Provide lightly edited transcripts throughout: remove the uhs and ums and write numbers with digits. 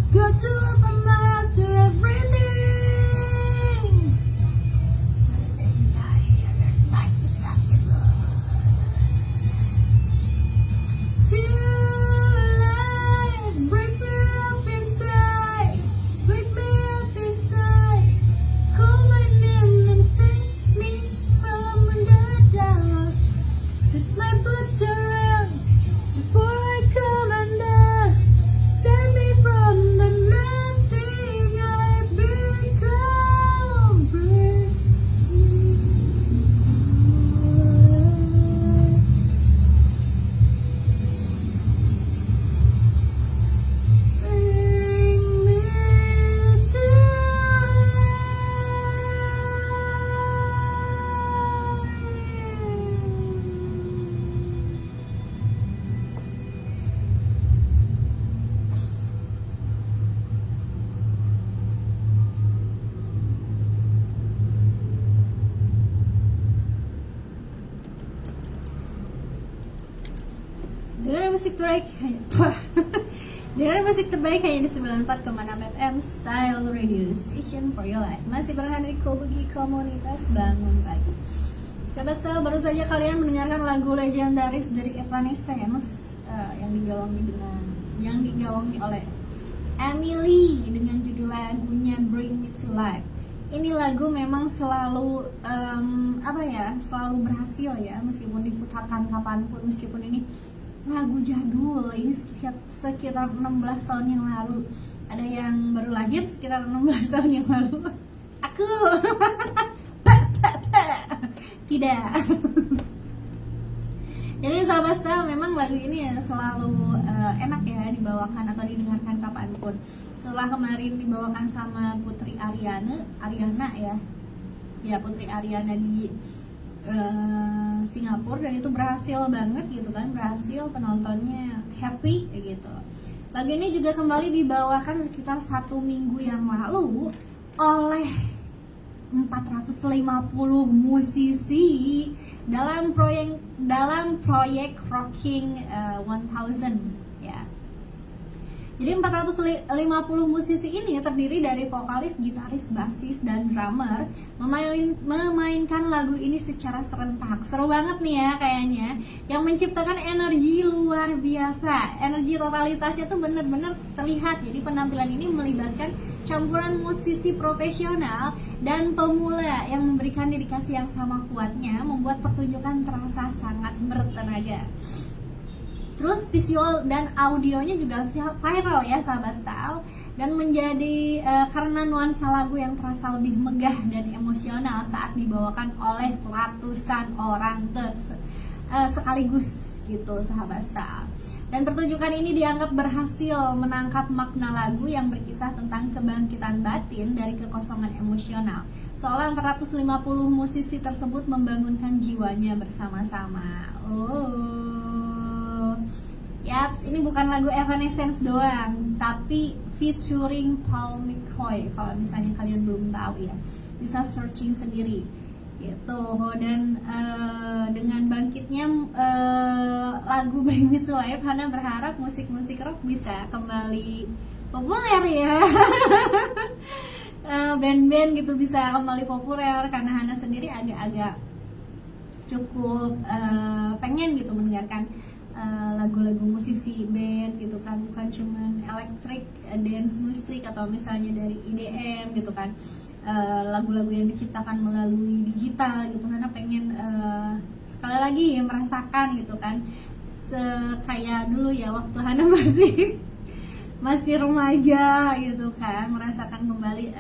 Got to open my eyes to everything. Dengar musik terbaik hanya Dengar musik terbaik hanya di 94,6 FM Style Radio Station for your life. Masih berada di Kobugi Komunitas Bangun Pagi. Sahabat Style, baru saja kalian mendengarkan lagu legendaris dari Evanescence yang digawangi oleh Emily dengan judul lagunya Bring Me to Life. Ini lagu memang selalu selalu berhasil ya, meskipun diputarkan kapanpun, meskipun ini lagu jadul, ini sekitar 16 tahun yang lalu. Ada yang baru lahir sekitar 16 tahun yang lalu. Aku tidak. Jadi sahabat Style, memang lagu ini ya selalu enak ya dibawakan atau didengarkan kapanpun. Setelah kemarin dibawakan sama Putri Ariana ya Putri Ariana di Singapura, dan itu berhasil banget gitu kan, berhasil, penontonnya happy kayak gitu. Lagu ini juga kembali dibawakan sekitar 1 minggu yang lalu oleh 450 musisi dalam proyek Rocking 1000 ya. Jadi 450 musisi ini terdiri dari vokalis, gitaris, bassis, dan drummer memainkan lagu ini secara serentak. Seru banget nih ya kayaknya, yang menciptakan energi luar biasa. Energi totalitasnya tuh bener-bener terlihat. Jadi penampilan ini melibatkan campuran musisi profesional dan pemula yang memberikan dedikasi yang sama kuatnya, membuat pertunjukan terasa sangat bertenaga. Terus visual dan audionya juga viral ya sahabat Style, dan menjadi karena nuansa lagu yang terasa lebih megah dan emosional saat dibawakan oleh ratusan orang sekaligus gitu sahabat Style. Dan pertunjukan ini dianggap berhasil menangkap makna lagu yang berkisah tentang kebangkitan batin dari kekosongan emosional. Seolah 450 musisi tersebut membangunkan jiwanya bersama-sama. Yaps, ini bukan lagu Evanescence doang, tapi featuring Paul McCoy. Kalau misalnya kalian belum tahu ya, bisa searching sendiri gitu. Dan dengan bangkitnya lagu Bring Me to Life, Hana berharap musik-musik rock bisa kembali populer ya. Band-band gitu bisa kembali populer, karena Hana sendiri agak-agak cukup pengen gitu mendengarkan lagu-lagu musisi band gitu kan, bukan cuman electric dance musik atau misalnya dari EDM gitu kan, lagu-lagu yang diciptakan melalui digital gitu, karena pengen sekali lagi ya merasakan gitu kan, kayak dulu ya waktu Hana masih remaja gitu kan, merasakan kembali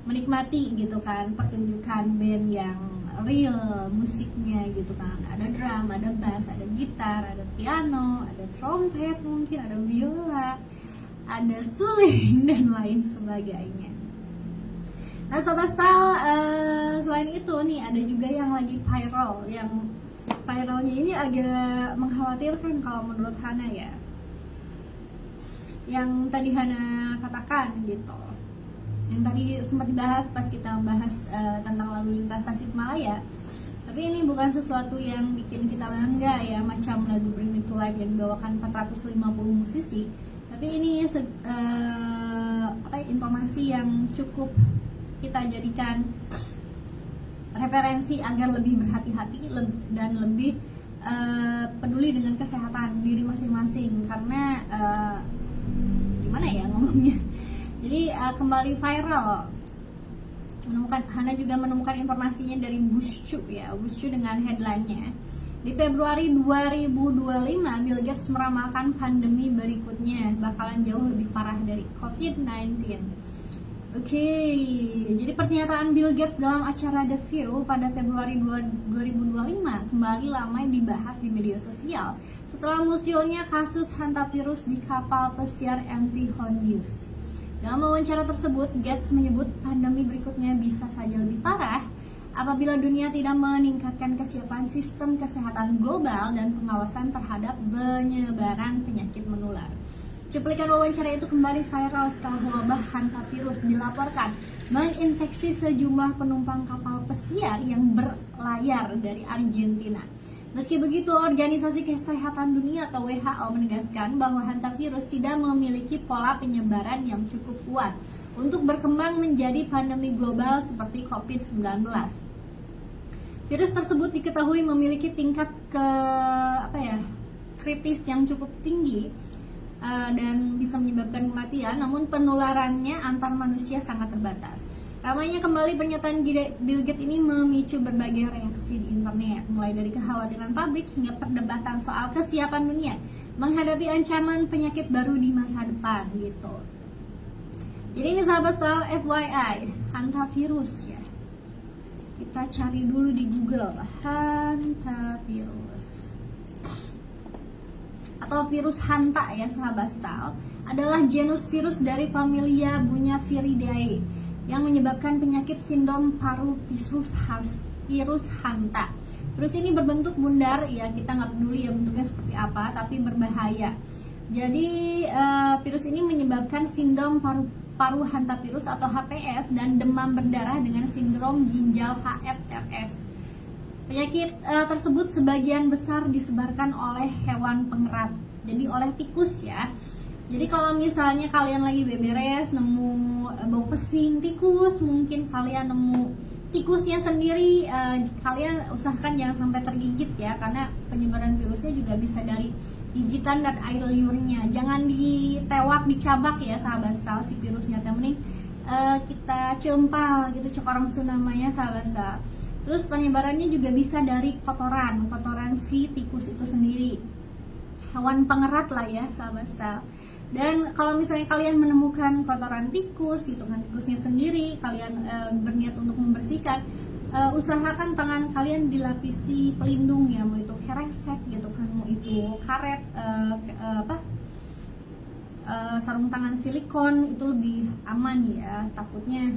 menikmati gitu kan pertunjukan band yang real musiknya gitu kan, ada drum, ada bass, ada gitar, ada piano, ada trompet, mungkin ada biola, ada suling dan lain sebagainya. Nah Sobat Style, selain itu nih ada juga yang lagi viral, yang viralnya ini agak mengkhawatirkan kalau menurut Hana ya, yang tadi Hana katakan gitu, yang tadi sempat dibahas pas kita bahas tentang lalu lintas Tasikmalaya. Tapi ini bukan sesuatu yang bikin kita bangga ya, macam lagu Bring Me to Life yang dibawakan 450 musisi. Tapi ini informasi yang cukup kita jadikan referensi agar lebih berhati-hati dan lebih peduli dengan kesehatan diri masing-masing. Karena gimana ya ngomongnya, jadi kembali viral. Hana juga menemukan informasinya dari Buzzshu ya, Buzzshu dengan headline-nya. Di Februari 2025, Bill Gates meramalkan pandemi berikutnya bakalan jauh lebih parah dari COVID-19. Oke, jadi pernyataan Bill Gates dalam acara The View pada Februari 2025 kembali ramai dibahas di media sosial setelah munculnya kasus hantavirus di kapal pesiar MV Hondius. Dalam wawancara tersebut, Gates menyebut pandemi berikutnya bisa saja lebih parah apabila dunia tidak meningkatkan kesiapan sistem kesehatan global dan pengawasan terhadap penyebaran penyakit menular. Cuplikan wawancara itu kembali viral setelah wabah hantavirus dilaporkan menginfeksi sejumlah penumpang kapal pesiar yang berlayar dari Argentina. Meski begitu, Organisasi Kesehatan Dunia atau WHO menegaskan bahwa hantavirus tidak memiliki pola penyebaran yang cukup kuat untuk berkembang menjadi pandemi global seperti COVID-19. Virus tersebut diketahui memiliki tingkat kritis yang cukup tinggi dan bisa menyebabkan kematian, namun penularannya antar manusia sangat terbatas. Ramainya kembali pernyataan Bill Gates ini memicu berbagai reaksi di internet, mulai dari kekhawatiran publik hingga perdebatan soal kesiapan dunia menghadapi ancaman penyakit baru di masa depan gitu. Jadi ini sahabat style FYI, hantavirus ya. Kita cari dulu di Google, hantavirus atau virus hanta ya sahabat style, adalah genus virus dari familia Bunyaviridae yang menyebabkan penyakit sindrom paru virus hanta. Virus ini berbentuk bundar ya, kita nggak peduli ya bentuknya seperti apa, tapi berbahaya. Jadi virus ini menyebabkan sindrom paru hantavirus atau HPS dan demam berdarah dengan sindrom ginjal HFRS. Penyakit tersebut sebagian besar disebarkan oleh hewan pengerat, jadi oleh tikus ya. Jadi kalau misalnya kalian lagi beberes nemu bau pesing tikus, mungkin kalian nemu tikusnya sendiri, kalian usahakan jangan sampai tergigit ya, karena penyebaran virusnya juga bisa dari gigitan dan air liurnya. Jangan ditewak, dicabak ya sahabat style si virusnya, mending kita cempal gitu, orang namanya sahabat style. Terus penyebarannya juga bisa dari kotoran si tikus itu sendiri, hewan pengerat lah ya sahabat style. Dan kalau misalnya kalian menemukan kotoran tikus gitu kan, tikusnya sendiri, kalian berniat untuk membersihkan, usahakan tangan kalian dilapisi pelindung ya, mau itu kresek gitu kan, mau itu karet, sarung tangan silikon, itu lebih aman ya. Takutnya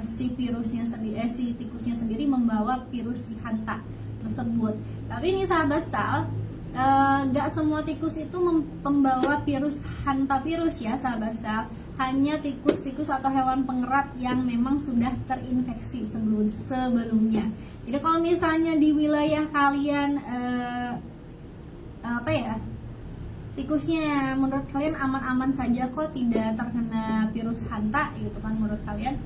si virusnya sendiri, si tikusnya sendiri membawa virus si hanta tersebut. Tapi ini sahabat style, gak semua tikus itu membawa virus hantavirus ya sahabat style. Hanya tikus-tikus atau hewan pengerat yang memang sudah terinfeksi sebelumnya. Jadi kalau misalnya di wilayah kalian tikusnya menurut kalian aman-aman saja kok, tidak terkena virus hanta gitu kan, menurut kalian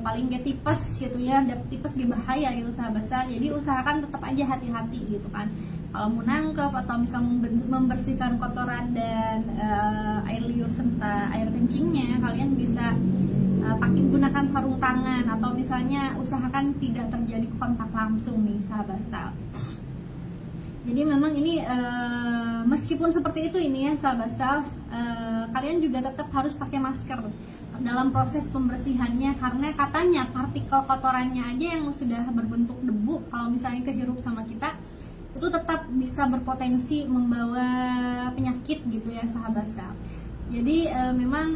paling gak tipes gitu ya, tipes gak bahaya gitu sahabat style. Jadi usahakan tetap aja hati-hati gitu kan. Kalau mau nangkep atau misalnya membersihkan kotoran dan air liur serta air kencingnya, kalian bisa pakai gunakan sarung tangan, atau misalnya usahakan tidak terjadi kontak langsung nih sahabat style. Jadi memang ini meskipun seperti itu ini ya sahabat style, kalian juga tetap harus pakai masker dalam proses pembersihannya, karena katanya partikel kotorannya aja yang sudah berbentuk debu, kalau misalnya kehirup sama kita, itu tetap bisa berpotensi membawa penyakit gitu ya sahabat style. Jadi memang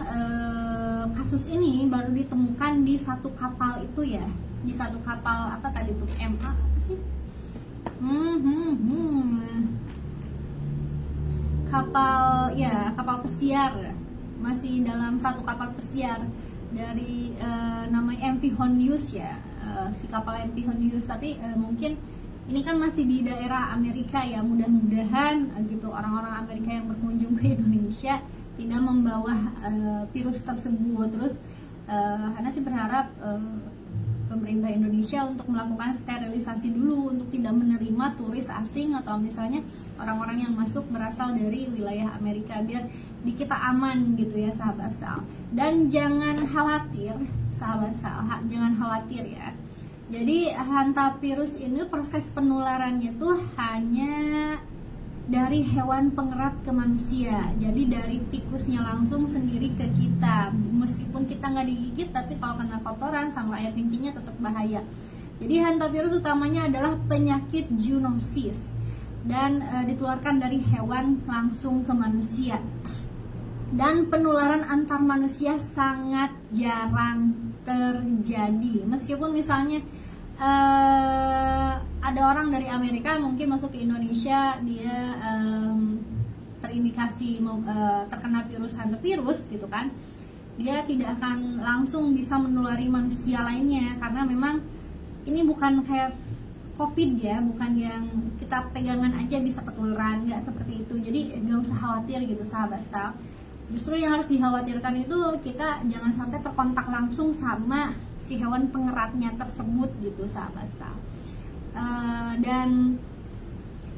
kasus ini baru ditemukan di satu kapal itu ya, di satu kapal apa tadi tuh, MA apa sih? Kapal pesiar, masih dalam satu kapal pesiar dari namanya MV Hondius ya, si kapal MV Hondius. Tapi mungkin ini kan masih di daerah Amerika ya, mudah-mudahan gitu orang-orang Amerika yang berkunjung ke Indonesia tidak membawa virus tersebut. Terus Hana sih berharap pemerintah Indonesia untuk melakukan sterilisasi dulu untuk tidak menerima turis asing atau misalnya orang-orang yang masuk berasal dari wilayah Amerika, biar di kita aman gitu ya sahabat Sal. Dan jangan khawatir sahabat Sal, jangan khawatir ya. Jadi hantavirus ini proses penularannya tuh hanya dari hewan pengerat ke manusia. Jadi dari tikusnya langsung sendiri ke kita. Meskipun kita nggak digigit, tapi kalau kena kotoran sama air kencingnya tetap bahaya. Jadi hantavirus utamanya adalah penyakit zoonosis dan ditularkan dari hewan langsung ke manusia. Dan penularan antar manusia sangat jarang terjadi. Meskipun misalnya ada orang dari Amerika mungkin masuk ke Indonesia, dia terindikasi terkena virus hantavirus gitu kan, dia tidak akan langsung bisa menulari manusia lainnya, karena memang ini bukan kayak COVID ya, bukan yang kita pegangan aja bisa ketularan, nggak seperti itu. Jadi nggak usah khawatir gitu sahabat Sal. Justru yang harus dikhawatirkan itu kita jangan sampai terkontak langsung sama si hewan pengeratnya tersebut gitu sahabat Sal. Dan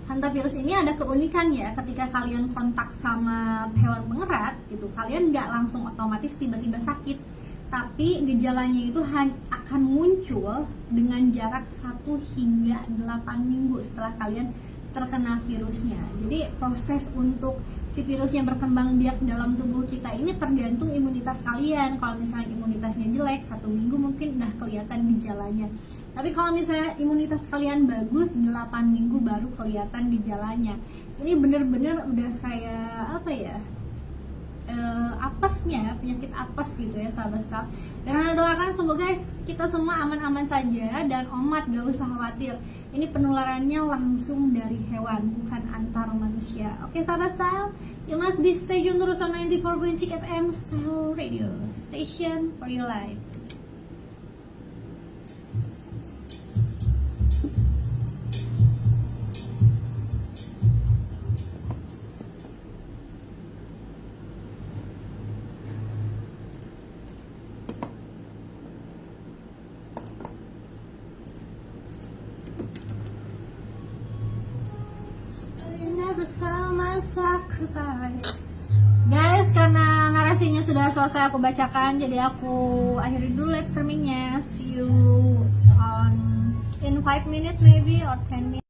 hantavirus ini ada keunikan ya, ketika kalian kontak sama hewan pengerat gitu, kalian nggak langsung otomatis tiba-tiba sakit, tapi gejalanya itu akan muncul dengan jarak 1 hingga 8 minggu setelah kalian terkena virusnya. Jadi proses untuk si virusnya berkembang biak dalam tubuh kita ini tergantung imunitas kalian. Kalau misalnya imunitasnya jelek, 1 minggu mungkin udah kelihatan gejalanya. Tapi kalau misalnya imunitas kalian bagus, 8 minggu baru kelihatan gejalanya. Ini bener-bener udah kayak apa ya, apesnya, penyakit apes gitu ya sahabat Sal. Dan Hana doakan semoga kita semua aman-aman saja, dan Omat gak usah khawatir, ini penularannya langsung dari hewan, bukan antar manusia. Oke sahabat Sal, you must be stay tune terus on 94.6 FM Style Radio, station for your life. Guys, karena narasinya sudah selesai aku bacakan, jadi aku akhiri dulu live streamingnya. See you on in 5 minutes maybe or 10 minutes.